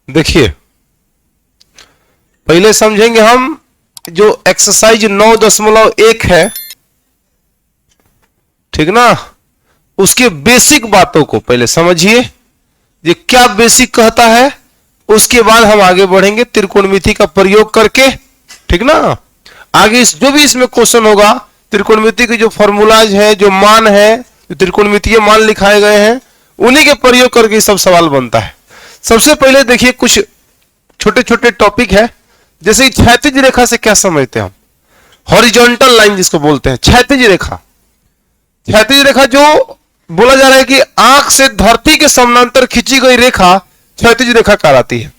देखिए पहले समझेंगे हम जो एक्सरसाइज 9.1 है, ठीक ना, उसके बेसिक बातों को पहले समझिए, ये क्या बेसिक कहता है, उसके बाद हम आगे बढ़ेंगे त्रिकोणमिति का प्रयोग करके, ठीक ना। आगे जो भी इसमें क्वेश्चन होगा, त्रिकोणमिति के जो फॉर्मूलाज है, जो मान है, जो त्रिकोणमितीय मान लिखाए गए हैं, उन्हीं के प्रयोग करके सब सवाल बनता है। सबसे पहले देखिए कुछ छोटे छोटे टॉपिक है, जैसे क्षैतिज रेखा से क्या समझते हैं हम, हॉरिजॉन्टल लाइन जिसको बोलते हैं, क्षैतिज रेखा। क्षैतिज रेखा जो बोला जा रहा है कि आंख से धरती के समानांतर खींची गई रेखा क्षैतिज रेखा कहलाती है।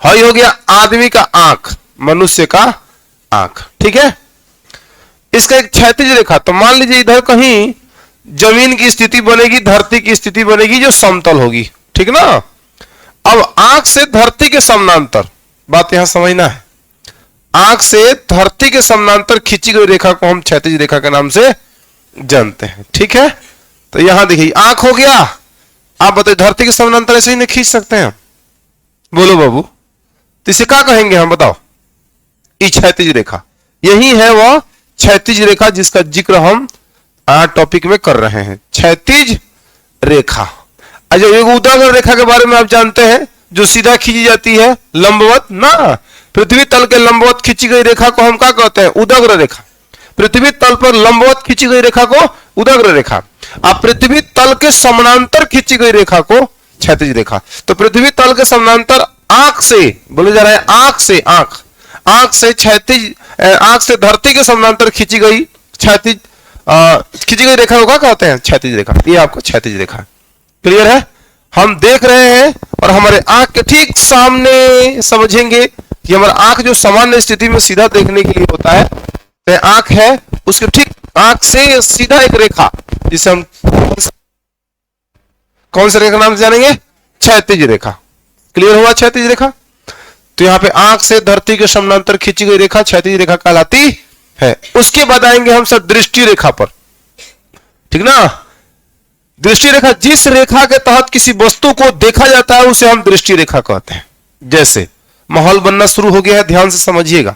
हाई हो गया आदमी का आंख, मनुष्य का आंख, ठीक है, इसका एक क्षैतिज रेखा। तो मान लीजिए इधर कहीं जमीन की स्थिति बनेगी, धरती की स्थिति बनेगी जो समतल होगी, ठीक ना। अब आंख से धरती के समानांतर, बात यहां समझना है, आंख से धरती के समानांतर खींची गई रेखा को हम क्षैतिज रेखा के नाम से जानते हैं, ठीक है। तो यहां देखिए आंख हो गया, आप बताइए धरती के समानांतर ऐसे ही नहीं खींच सकते हैं, बोलो बाबू, तो इसे क्या कहेंगे हम, बताओ। ये क्षैतिज रेखा, यही है वह क्षैतिज रेखा जिसका जिक्र हम आज टॉपिक में कर रहे हैं, क्षैतिज रेखा। अच्छा, एक उदाग्र रेखा के बारे में आप जानते हैं, जो सीधा खींची जाती है, लंबवत ना, पृथ्वी तल के लंबवत खींची गई रेखा को हम क्या कहते हैं, उदाग्र रेखा। पृथ्वी तल पर लंबवत खींची गई रेखा को उदाग्र रेखा, अब पृथ्वी तल के समानांतर खींची गई रेखा को क्षैतिज रेखा। तो पृथ्वी तल के समानांतर आंख से, बोले जा रहा है आंख से, आंख से क्षैतिज, आंख से धरती के समानांतर खींची गई क्षैतिज खींची गई रेखा को क्या कहते हैं, क्षैतिज रेखा। ये आपको क्षैतिज रेखा, क्लियर है। हम देख रहे हैं और हमारे आंख के ठीक सामने समझेंगे कि हमारा आंख जो सामान्य स्थिति में सीधा देखने के लिए होता है, तो आंख है, उसके ठीक आंख से सीधा एक रेखा, जिसे हम कौन सा रेखा नाम से जानेंगे, क्षैतिज रेखा। क्लियर हुआ क्षैतिज रेखा। तो यहां पे आंख से धरती के समानांतर खींची गई रेखा क्षैतिज रेखा कहलाती है। उसके बाद आएंगे हम सब दृष्टि रेखा पर, ठीक ना। दृष्टि रेखा, जिस रेखा के तहत किसी वस्तु को देखा जाता है उसे हम दृष्टि रेखा कहते हैं। जैसे माहौल बनना शुरू हो गया है, ध्यान से समझिएगा।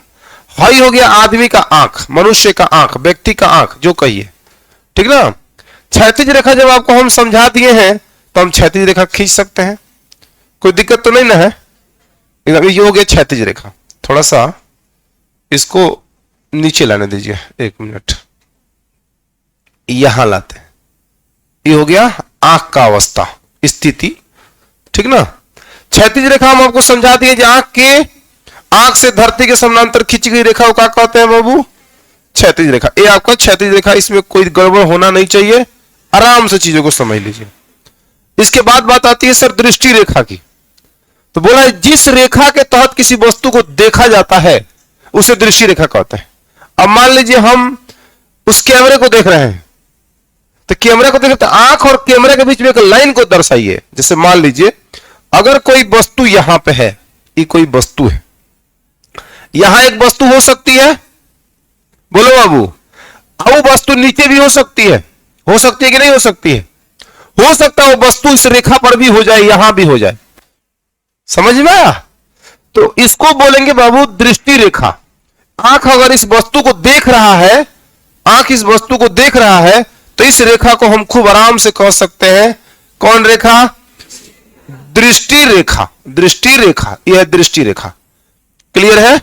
हाई हो गया आदमी का आंख, मनुष्य का आंख, व्यक्ति का आंख, जो कहिए, ठीक ना। क्षैतिज रेखा जब आपको हम समझा दिए हैं तो हम क्षैतिज रेखा खींच सकते हैं, कोई दिक्कत तो नहीं ना है। ये हो गया क्षैतिज रेखा। थोड़ा सा इसको नीचे लाने दीजिए, एक मिनट, यहां लाते हैं। ये हो गया आंख का अवस्था, स्थिति, ठीक ना। क्षैतिज रेखा हम आपको समझा दिए, आंख से धरती के समानांतर खींची गई रेखा को क्या कहते हैं बाबू, क्षैतिज रेखा। ये आपका क्षैतिज रेखा, इसमें कोई गड़बड़ होना नहीं चाहिए, आराम से चीजों को समझ लीजिए। इसके बाद बात आती है सर दृष्टि रेखा की। तो बोला है जिस रेखा के तहत किसी वस्तु को देखा जाता है उसे दृष्टि रेखा कहते हैं। अब मान लीजिए हम उस कैमरे को देख रहे हैं, तो कैमरे को देख, तो आंख और कैमरे के बीच में एक लाइन को दर्शाइए। जैसे मान लीजिए अगर कोई वस्तु यहां पे है, ये कोई वस्तु है, यहां एक वस्तु हो सकती है, बोलो बाबू, वो वस्तु नीचे भी हो सकती है कि नहीं हो सकती है, हो सकता है वो वस्तु इस रेखा पर भी हो जाए, यहां भी हो जाए, समझ में आया। तो इसको बोलेंगे बाबू दृष्टि रेखा। आंख अगर इस वस्तु को देख रहा है, आंख इस वस्तु को देख रहा है, तो इस रेखा को हम खूब आराम से कह सकते हैं, कौन रेखा, दृष्टि रेखा। दृष्टि रेखा, यह है दृष्टि रेखा। क्लियर है।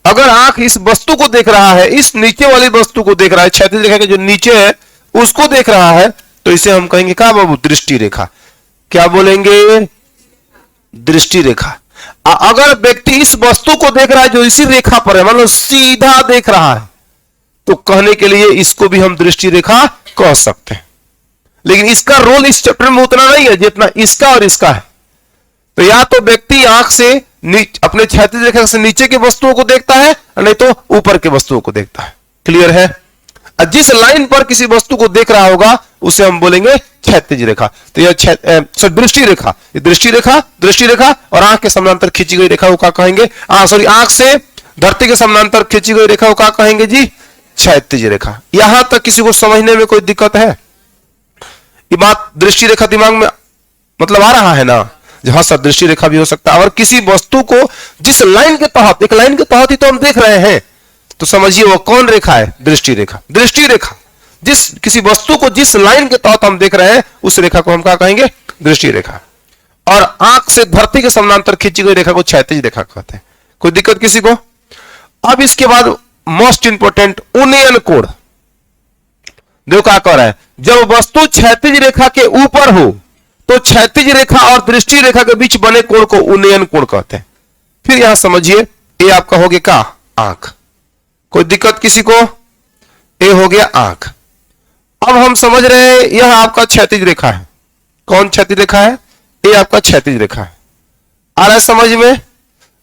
अगर आंख इस वस्तु को देख रहा है, इस नीचे वाली वस्तु को देख रहा है, क्षैतिज रेखा के जो नीचे है उसको देख रहा है, तो इसे हम कहेंगे क्या बाबू, दृष्टि रेखा। क्या बोलेंगे, दृष्टि रेखा। अगर व्यक्ति इस वस्तु को देख रहा है जो इसी रेखा पर है, मतलब सीधा देख रहा है, तो कहने के लिए इसको भी हम दृष्टि रेखा कह सकते हैं। लेकिन इसका रोल इस चैप्टर में उतना नहीं है जितना इसका और इसका है। तो या तो व्यक्ति आंख से अपने क्षैतिज रेखा से नीचे के वस्तुओं को देखता है, नहीं तो ऊपर के वस्तुओं को देखता है। क्लियर है। जिस लाइन पर किसी वस्तु को देख रहा होगा उसे हम बोलेंगे क्षैतिज रेखा। तो यह दृष्टि रेखा, दृष्टि रेखा और आंख के समानांतर खींची गई रेखा को क्या कहेंगे, आंख से धरती के समानांतर खींची गई रेखा को क्या कहेंगे जी, क्षैतिज रेखा। यहां तक किसी को समझने में कोई दिक्कत है? ये बात दृष्टि रेखा दिमाग में मतलब आ रहा है ना। जहां सदृष्टि रेखा भी हो सकता है। और किसी वस्तु को जिस लाइन के तहत, एक लाइन के तहत ही तो हम देख रहे हैं, तो समझिए वो कौन रेखा है? दृष्टि रेखा। दृष्टि रेखा, जिस किसी वस्तु को जिस लाइन के तहत हम देख रहे हैं उस रेखा को हम क्या कहेंगे? दृष्टि रेखा। और आंख से धरती के समानांतर खींची गई रेखा को क्षैतिज रेखा कहते हैं। कोई दिक्कत किसी को? अब इसके बाद मोस्ट इंपोर्टेंट उन्नयन कोण। देखो क्या कह रहा है, जब वस्तु क्षैतिज रेखा के ऊपर हो तो क्षैतिज रेखा और दृष्टि रेखा के बीच बने कोण को उन्नयन कोण कहते हैं। फिर यहां समझिए, ये आपका हो गया क्या? आंख। कोई दिक्कत किसी को? ये हो गया आंख। अब हम समझ रहे हैं यह आपका क्षैतिज रेखा है। कौन क्षैतिज रेखा है? ये आपका क्षैतिज रेखा है। आ रहा है समझ में?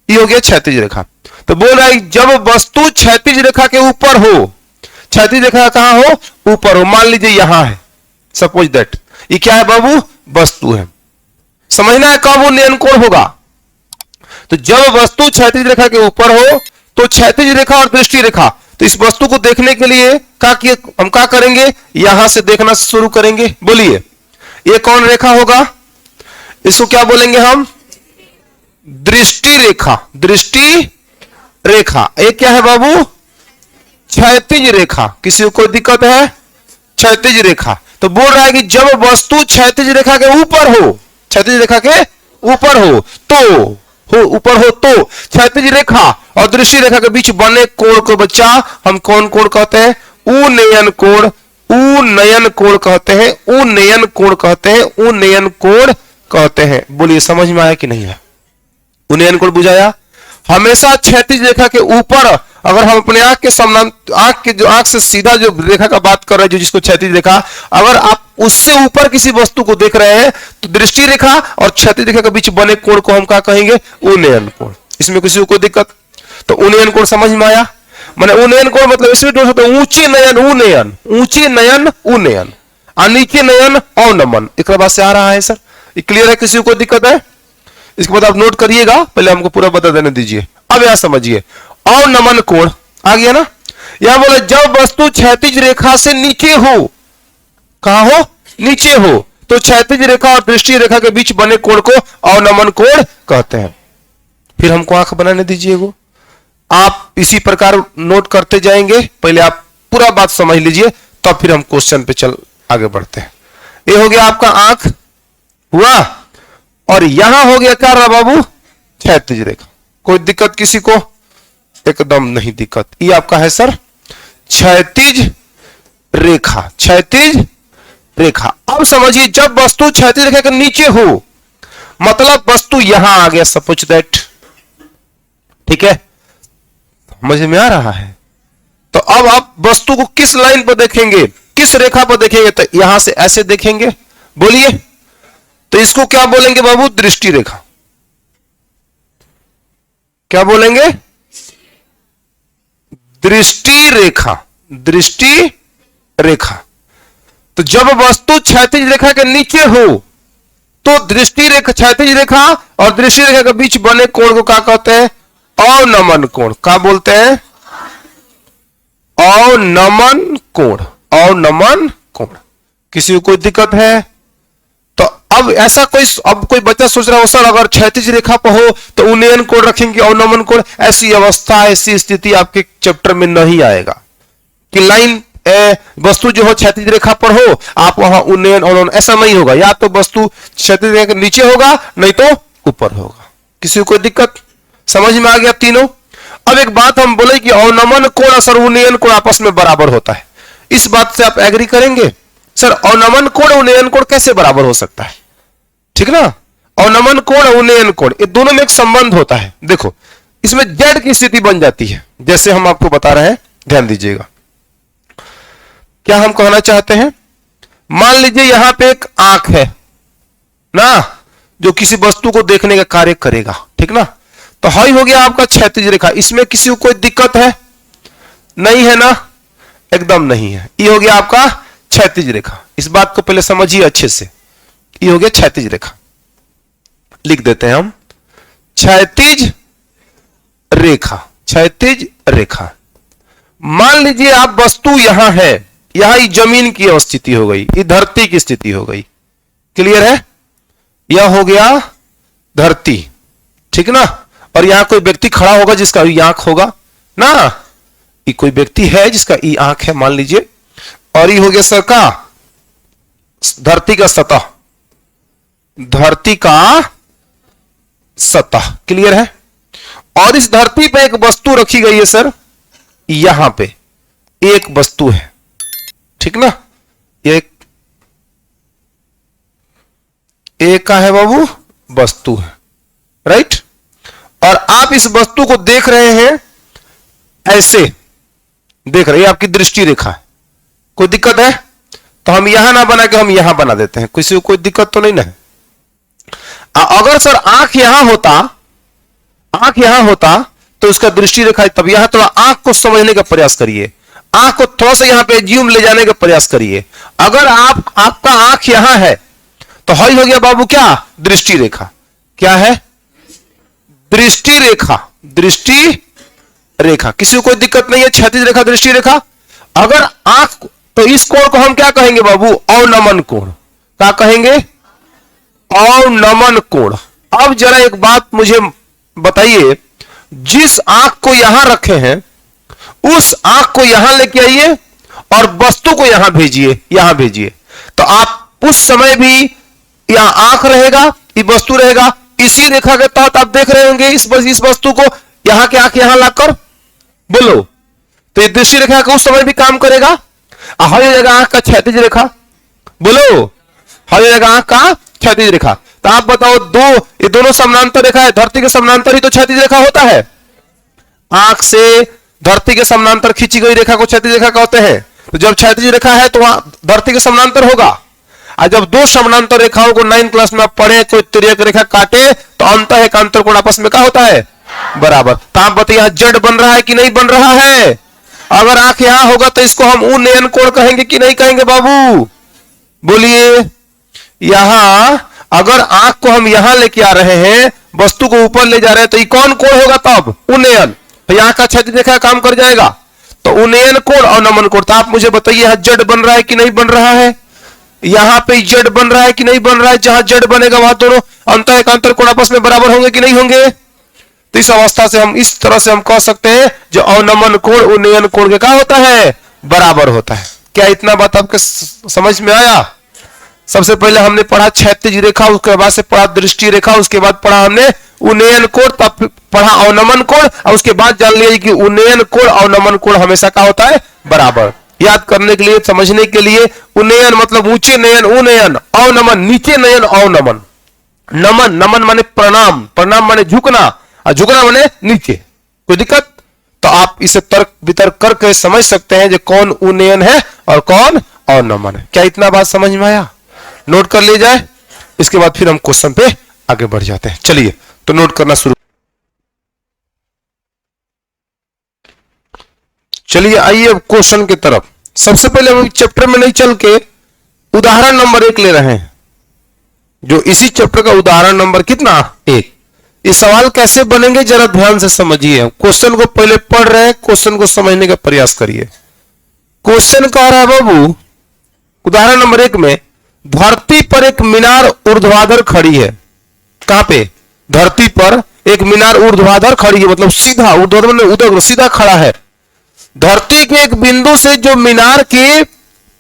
ये हो गया क्षैतिज रेखा। तो बोल रहा है जब वस्तु क्षैतिज रेखा के ऊपर हो, क्षैतिज रेखा कहां हो? ऊपर हो। मान लीजिए यहां है, सपोज दैट ये क्या है बाबू? वस्तु है। समझना है कब उन्नयन कोण होगा? तो जब वस्तु क्षैतिज रेखा के ऊपर हो तो क्षैतिज रेखा और दृष्टि रेखा, तो इस वस्तु को देखने के लिए हम क्या करेंगे? यहां से देखना शुरू करेंगे। बोलिए ये कौन रेखा होगा? इसको क्या बोलेंगे हम? दृष्टि रेखा। दृष्टि रेखा। ये क्या है बाबू? क्षैतिज रेखा। किसी को कोई दिक्कत है? क्षैतिज रेखा। तो बोल रहा है कि जब वस्तु क्षैतिज रेखा के ऊपर हो, क्षैतिज रेखा के ऊपर हो तो क्षैतिज रेखा और दृष्टि रेखा के बीच बने कोण को बच्चा हम कौन कोण कहते हैं? उन्नयन कोण। उन्नयन कोण कहते हैं। उन्नयन कोण कहते हैं। उन्नयन कोण कहते हैं। बोलिए समझ में आया कि नहीं है? उन्नयन कोण बुझाया? हमेशा क्षैतिज रेखा के ऊपर, अगर हम अपने आंख के समानांतर, आंख से सीधा जो रेखा का बात कर रहे हैं, जो जिसको क्षैतिज रेखा, अगर आप उससे ऊपर किसी वस्तु को देख रहे हैं तो दृष्टि रेखा और क्षैतिज रेखा के बीच बने कोण को हम क्या कहेंगे? उन्नयन कोण। इसमें किसी को कोई दिक्कत? तो उन्नयन कोण समझ में आया? माने उन्नयन कोण मतलब इसमें हो सकता है ऊंचे नयन उन्नयन, ऊंचे नयन उन्नयन, और नीचे नयन अवनमन। एक बात से आ रहा है सर? ये क्लियर है? किसी को कोई दिक्कत है? इसके बाद आप नोट करिएगा, पहले हमको पूरा बता देने दीजिए। अब यहां समझिए, अवनमन कोण आ गया ना? यहां बोले जब वस्तु क्षैतिज रेखा से नीचे हो, कहां हो? नीचे हो, तो क्षैतिज रेखा और दृष्टि रेखा के बीच बने कोण को अवनमन कोण कहते हैं। फिर हमको आंख बनाने दीजिए। आप इसी प्रकार नोट करते जाएंगे, पहले आप पूरा बात समझ लीजिए, तब फिर हम क्वेश्चन पे चल आगे बढ़ते हैं। ये हो गया आपका आंख हुआ, और यहां हो गया क्या रहा बाबू? क्षैतिज रेखा। कोई दिक्कत किसी को? एकदम नहीं दिक्कत। ये आपका है सर क्षैतिज रेखा। क्षैतिज रेखा। अब समझिए, जब वस्तु क्षैतिज रेखा के नीचे हो, मतलब वस्तु यहां आ गया, सपोज दैट, ठीक है? समझ में आ रहा है? तो अब आप वस्तु को किस लाइन पर देखेंगे, किस रेखा पर देखेंगे? तो यहां से ऐसे देखेंगे। बोलिए, तो इसको क्या बोलेंगे बाबू? दृष्टि रेखा। क्या बोलेंगे? दृष्टि रेखा। दृष्टि रेखा। तो जब वस्तु क्षैतिज रेखा के नीचे हो तो दृष्टि रेखा, क्षैतिज रेखा और दृष्टि रेखा के बीच बने कोण को क्या कहते हैं? अवनमन कोण। क्या बोलते हैं? अवनमन कोण। अवनमन कोण। किसी को कोई दिक्कत है? तो अब ऐसा कोई बच्चा सोच रहा हो सर अगर क्षैतिज रेखा पर हो तो उन्नयन कोण रखेंगे, अवनमन कोण। ऐसी अवस्था, ऐसी स्थिति आपके चैप्टर में नहीं आएगा कि लाइन वस्तु जो हो क्षैतिज रेखा पर हो, आप वहां उन्नयन अवनमन, ऐसा नहीं होगा। या तो वस्तु क्षैतिज रेखा के नीचे होगा, नहीं तो ऊपर होगा। किसी को कोई दिक्कत? समझ में आ गया तीनों? अब एक बात हम बोले कि अवनमन कोण और उन्नयन कोण आपस में बराबर होता है। इस बात से आप एग्री करेंगे? सर अवनमन कोण उन्नयन कोण कैसे बराबर हो सकता है? ठीक ना? अवनमन कोण उन्नयन कोण, ये दोनों में एक संबंध होता है। देखो, इसमें जेड की स्थिति बन जाती है, जैसे हम आपको बता रहे हैं, ध्यान दीजिएगा। क्या हम कहना चाहते हैं? मान लीजिए यहां पे एक आंख है ना, जो किसी वस्तु को देखने का कार्य करेगा, ठीक ना? तो हाई हो गया आपका क्षैतिज रेखा। इसमें किसी को कोई दिक्कत है? नहीं है ना? एकदम नहीं है। ये हो गया आपका क्षैतिज रेखा। इस बात को पहले समझिए अच्छे से। ये हो गया क्षैतिज रेखा। लिख देते हैं हम क्षैतिज रेखा। क्षैतिज रेखा। मान लीजिए आप वस्तु यहां है, यहां जमीन की अवस्थिति हो गई, ये धरती की स्थिति हो गई। क्लियर है? यह हो गया धरती, ठीक ना। और यहां कोई व्यक्ति खड़ा होगा जिसका ई आंख होगा ना, ये कोई व्यक्ति है जिसका ई आंख है मान लीजिए, और ये हो गया सर का धरती का सतह, धरती का सतह, क्लियर है। और इस धरती पे एक वस्तु रखी गई है सर, यहां पे एक वस्तु है, ठीक ना, एक का है बाबू वस्तु है, राइट। और आप इस वस्तु को देख रहे हैं, ऐसे देख रहे हैं, आपकी दृष्टि रेखा है, कोई दिक्कत है तो हम यहां ना बना के हम यहां बना देते हैं, किसी को कोई दिक्कत तो नहीं ना है। अगर सर आंख यहां होता तो उसका दृष्टि रेखा, तब यहां थोड़ा आंख को समझने का प्रयास करिए, आंख को थोड़ा सा यहां पे ज्यूम ले जाने का प्रयास करिए। अगर आपका आंख यहां है तो हई हो गया बाबू क्या, दृष्टि रेखा, क्या है, दृष्टि रेखा, दृष्टि रेखा, किसी को कोई दिक्कत नहीं है, क्षैतिज रेखा दृष्टि रेखा। अगर आंख, तो इस कोण को हम क्या कहेंगे बाबू, अवनमन कोण, क्या कहेंगे, अवनमन कोण। अब जरा एक बात मुझे बताइए, जिस आंख को यहां रखे हैं उस आंख को यहां लेके आइए और वस्तु को यहां भेजिए, तो आप उस समय भी यहां आंख रहेगा, ये वस्तु रहेगा, इसी रेखा के तहत आप देख रहे होंगे इस वस्तु को, यहां के आंख यहां लाकर, बोलो, तो ये दृष्टि रेखा का उस समय भी काम करेगा। हर जगह आंख का क्षैतिज रेखा, बोलो, हर जगह आंख का क्षैतिज रेखा। तो आप बताओ, ये दोनों समानांतर रेखा है, धरती के समानांतर ही तो क्षैतिज रेखा होता है, आंख से धरती के समानांतर खींची गई रेखा को क्षैतिज रेखा कहते हैं। तो जब क्षैतिज रेखा है तो वहां धरती के समानांतर होगा, और जब दो समानांतर रेखाओं को 9th क्लास में आप पढ़े, कोई तिर्यक रेखा काटे तो अंत एक अंतर कोण आपस में क्या होता है, बराबर। तो आप बताइए यहां जड़ बन रहा है कि नहीं बन रहा है। अगर आंख यहां होगा तो इसको हम उन्नयन कोण कहेंगे कि नहीं कहेंगे बाबू, बोलिए। यहां अगर आंख को हम यहां लेके आ रहे हैं, वस्तु को ऊपर ले जा रहे हैं, तो ये कौन कोण होगा, तब उन्नयन, तो यहां का क्षैतिज रेखा काम कर जाएगा, तो उन्नयन कोण और नमन कोण। तो आप मुझे बताइए यहां जड़ बन रहा है कि नहीं बन रहा है, यहां पे जड़ बन रहा है कि नहीं बन रहा है, जहां जड़ बनेगा वहां दोनों अंत एक अंतर कोण आपस में बराबर होंगे कि नहीं होंगे। तो इस अवस्था से हम इस तरह से हम कह सकते हैं जो अवनमन कोण उन्नयन कोण के क्या होता है, बराबर होता है। क्या इतना बात आपके समझ में आया। सबसे पहले हमने पढ़ा क्षैतिज रेखा, उसके बाद से पढ़ा दृष्टि रेखा, उसके बाद पढ़ा हमने उन्नयन कोण, तब पढ़ा अवनमन कोण, और उसके बाद जान लिया कि उन्नयन कोण और नमन कोण हमेशा क्या होता है, बराबर। याद करने के लिए, समझने के लिए, उन्नयन मतलब ऊंचे नयन उन्नयन, अवनमन नीचे नयन अवनमन, नमन, नमन माने प्रणाम, प्रणाम माने झुकना, और झुकना माने नीचे, कोई दिक्कत। तो आप इसे तर्क वितर्क करके समझ सकते हैं जो कौन उन्नयन है और कौन अवनमन है। क्या इतना बात समझ में आया, नोट कर ले जाए, इसके बाद फिर हम क्वेश्चन पे आगे बढ़ जाते हैं। चलिए तो नोट करना शुरू, चलिए आइए अब क्वेश्चन की तरफ। सबसे पहले हम चैप्टर में नहीं चल के उदाहरण नंबर 1 ले रहे हैं, जो इसी चैप्टर का उदाहरण नंबर कितना, 1। ये सवाल कैसे बनेंगे जरा ध्यान से समझिए, क्वेश्चन को पहले पढ़ रहे हैं, क्वेश्चन को समझने का प्रयास करिए। क्वेश्चन कह रहा है बाबू, उदाहरण नंबर 1 में, धरती पर एक मीनार ऊर्ध्वाधर खड़ी है। कहां पे, धरती पर एक मीनार ऊर्ध्वाधर खड़ी है, मतलब सीधा, ऊर्ध्वाधर मतलब उधर सीधा खड़ा है। धरती के एक बिंदु से जो मीनार के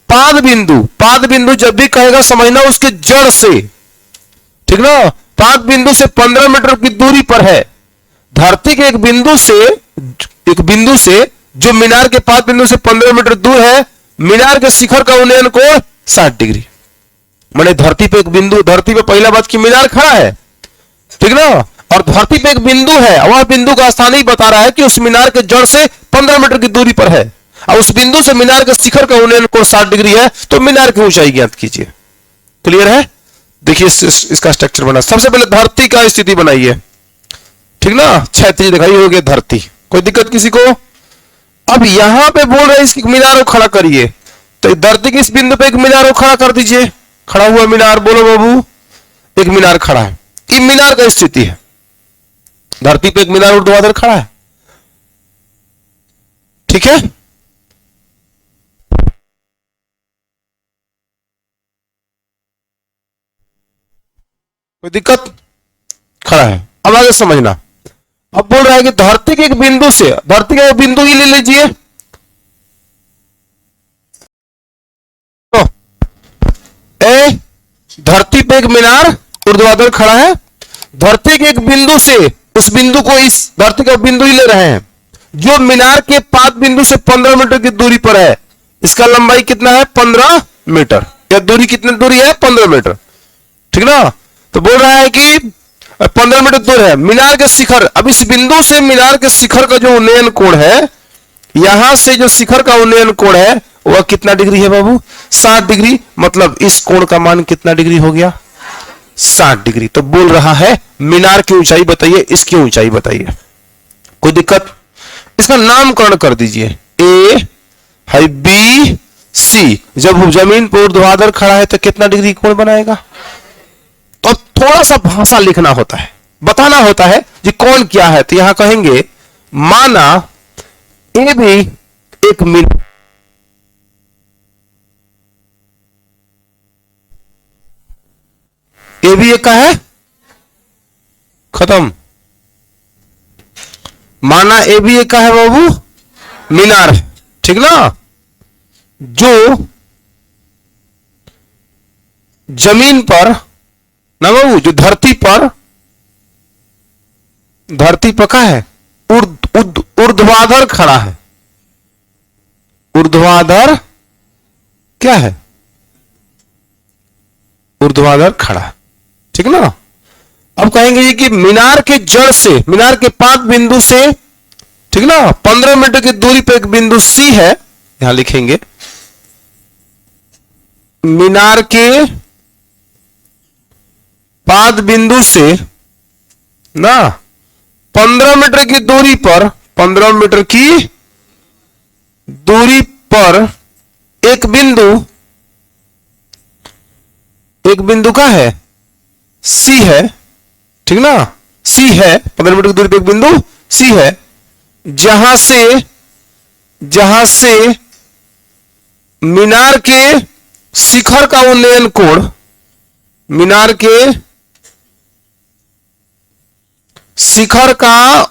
पाद बिंदु जब भी कहेगा समझना उसके जड़ से, ठीक ना, पाद बिंदु से 15 मीटर की दूरी पर है। धरती के एक बिंदु से जो मीनार के पाद बिंदु से 15 मीटर दूर है, मीनार के शिखर का उन्नयन कोण 60 डिग्री। माने धरती पे एक बिंदु, धरती पे पहला बात की मीनार खड़ा है, ठीक ना, और धरती पे एक बिंदु है, वह बिंदु का स्थान ही बता रहा है कि उस मीनार के जड़ से 15 मीटर की दूरी पर है, और उस बिंदु से मीनार के शिखर का उन्नयन कोण 60 डिग्री है। तो मीनार की ऊंचाई ज्ञात कीजिए। क्लियर है। देखिए इसका स्ट्रक्चर बना, सबसे पहले धरती का स्थिति बनाइए, ठीक ना, क्षैतिज दिखाई हो गया धरती, कोई दिक्कत किसी को। अब यहां पे बोल रहे इसकी मीनार को खड़ा करिए, तो धरती के इस बिंदु पे एक मीनार को खड़ा कर दीजिए। खड़ा हुआ मीनार, बोलो बाबू, एक मीनार खड़ा है, ये मीनार का स्थिति है, धरती पे एक मीनार ऊर्ध्वाधर खड़ा है, ठीक है। कोई दिक्कत, खड़ा है। अब आगे समझना, अब बोल रहा है कि धरती के एक बिंदु से, धरती का एक बिंदु ही ले लीजिए, तो ए धरती पे एक मीनार ऊर्ध्वाधर खड़ा है, धरती के एक बिंदु से उस बिंदु को, इस धरती का बिंदु ही ले रहे हैं जो मीनार के पाद बिंदु से 15 मीटर की दूरी पर है। इसका लंबाई कितना है? 15 मीटर। या दूरी कितनी दूरी है? 15 मीटर, ठीक ना। तो बोल रहा है कि 15 मीटर दूर है मीनार के शिखर। अब इस बिंदु से मीनार के शिखर का जो उन्नयन कोण है, यहां से जो शिखर का उन्नयन कोण है वह कितना डिग्री है बाबू? 60 डिग्री। मतलब इस कोण का मान कितना डिग्री हो गया? 60 डिग्री। तो बोल रहा है मीनार की ऊंचाई बताइए, इसकी ऊंचाई बताइए। कोई दिक्कत? इसका नामकरण कर दीजिए, ए है बी सी। जब जमीन पर ऊर्ध्वाधर खड़ा है तो कितना डिग्री कोण बनाएगा? तो थोड़ा सा भाषा लिखना होता है, बताना होता है कि कौन क्या है। तो यहां कहेंगे माना ए भी एक मीनार, ए भी एक का है, खत्म। माना ए भी एक का है बाबू, मीनार है, ठीक ना। जो जमीन पर ना बाबू, जो धरती पर का है ऊर्ध्वाधर खड़ा है, ऊर्ध्वाधर क्या है? ऊर्ध्वाधर खड़ा है, ठीक ना। अब कहेंगे कि मीनार के जड़ से, मीनार के पाद बिंदु से, ठीक ना, 15 मीटर की दूरी पर एक बिंदु सी है, यहां लिखेंगे मीनार के पाद बिंदु से ना 15 मीटर की दूरी पर, 15 मीटर की दूरी पर एक बिंदु का है सी है, ठीक ना। सी है, 15 मीटर की दूरी पर एक बिंदु सी है, जहां से मीनार के शिखर का उन्नयन कोण, मीनार के शिखर का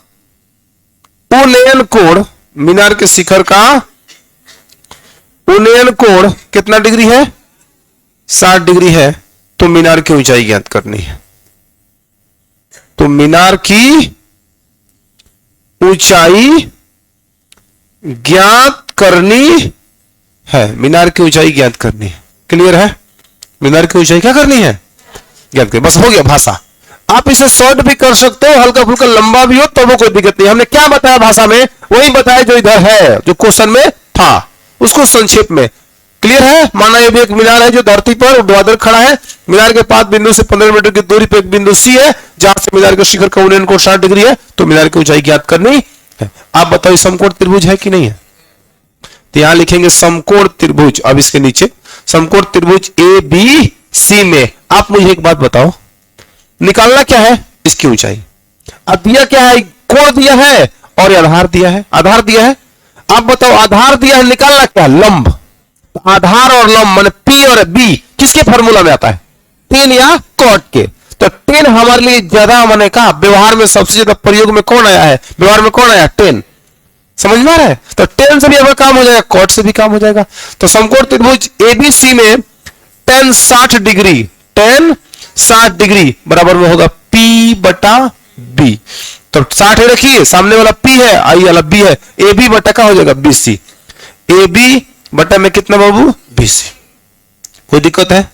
उन्नयन कोण, मीनार के शिखर का उन्नयन कोण कितना डिग्री है? 60 डिग्री है। तो मीनार की ऊंचाई ज्ञात करनी है। तो मीनार की ऊंचाई ज्ञात करनी है, मीनार की ऊंचाई ज्ञात करनी है। क्लियर है? मीनार की ऊंचाई क्या करनी है? ज्ञात करनी। बस हो गया भाषा। आप इसे शॉर्ट भी कर सकते हो, हल्का फुल्का लंबा भी हो तो वो कोई दिक्कत नहीं। हमने क्या बताया भाषा में, वही बताया जो इधर है, जो क्वेश्चन में था, उसको संक्षेप में। क्लियर है? माना ये भी एक मीनार है जो धरती पर ऊर्ध्वाधर खड़ा है, मीनार के पाद बिंदु से 15 मीटर की दूरी पर एक बिंदु सी है, जहां से मीनार के शिखर का उन्नयन कोण 60 डिग्री है। तो मीनार की ऊंचाई ज्ञात करनी है। आप बताओ समकोण त्रिभुज है कि नहीं है? तो यहां लिखेंगे समकोण त्रिभुज। अब इसके नीचे समकोण त्रिभुज ए बी सी में आप मुझे एक बात बताओ, निकालना क्या है? इसकी ऊंचाई। अब दिया क्या है? कोण दिया है और आधार दिया है, आधार दिया है। आप बताओ आधार दिया है, निकालना क्या है? लंब। आधार और लंब माने पी और बी किसके फॉर्मूला में आता है? टेन या कॉट के। तो टेन हमारे लिए ज्यादा माने का व्यवहार में सबसे ज्यादा प्रयोग में कौन आया है? व्यवहार में कौन आया? टेन। समझ में आ रहा है? तो टेन से भी अगर काम हो जाएगा, कॉट से भी काम हो जाएगा। तो समकोण त्रिभुज एबीसी में टेन 60 डिग्री, टेन 60 डिग्री बराबर में होगा P बटा बी। तो 60 रखिए, सामने वाला P है, आई वाला B है, ए बी बटा का हो जाएगा BC। ए बी बटा में कितना बाबू? BC। कोई दिक्कत है?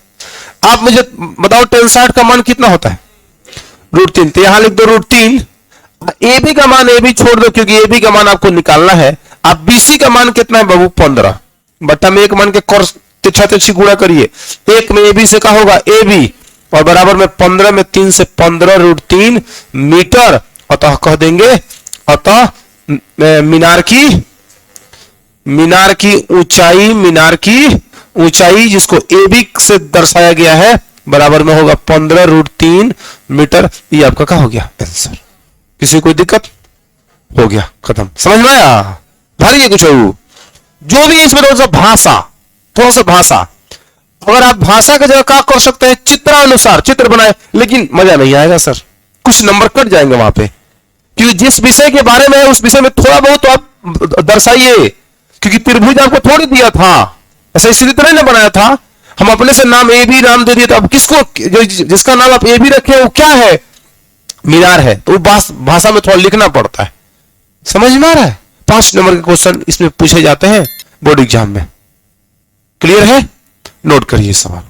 आप मुझे बताओ टेन 60 का मान कितना होता है? √3। तो यहां लिख दो √3। ए बी का मान ए बी छोड़ दो, क्योंकि ए बी का मान आपको निकालना है। आप BC का मान कितना है बाबू? 15 बटा में एक मान के कोर्स तिरछा तिरछी गुणा करिए। एक में ए बी से का होगा? ए बी, और बराबर में 15 में 3 से 15 √3 मीटर। अतः कह देंगे, अतः मीनार की ऊंचाई जिसको ए बी से दर्शाया गया है बराबर में होगा 15 √3 मीटर। ये आपका क्या हो गया? आंसर। किसी कोई दिक्कत? हो गया, खत्म। समझ में आया? भरिए कुछ जो भी इसमें थोड़ा सा भाषा। अगर आप भाषा की जगह क्या कर सकते हैं? चित्रानुसार चित्र बनाए, लेकिन मजा नहीं आएगा सर। कुछ नंबर कट जाएंगे वहां पे, क्योंकि जिस विषय के बारे में है उस विषय में थोड़ा बहुत तो आप दर्शाइए, क्योंकि त्रिभुज आपको थोड़ी दिया था, ऐसा इसलिए तो नहीं ना बनाया था। हम अपने से नाम ए बी नाम दे दिए, तो अब किसको, जिसका नाम आप ए बी रखे वो क्या है, मीनार है, तो भाषा में थोड़ा लिखना पड़ता है। समझ में आ रहा है? 5 नंबर के क्वेश्चन इसमें पूछे जाते हैं बोर्ड एग्जाम में। क्लियर है? नोट करिए सवाल।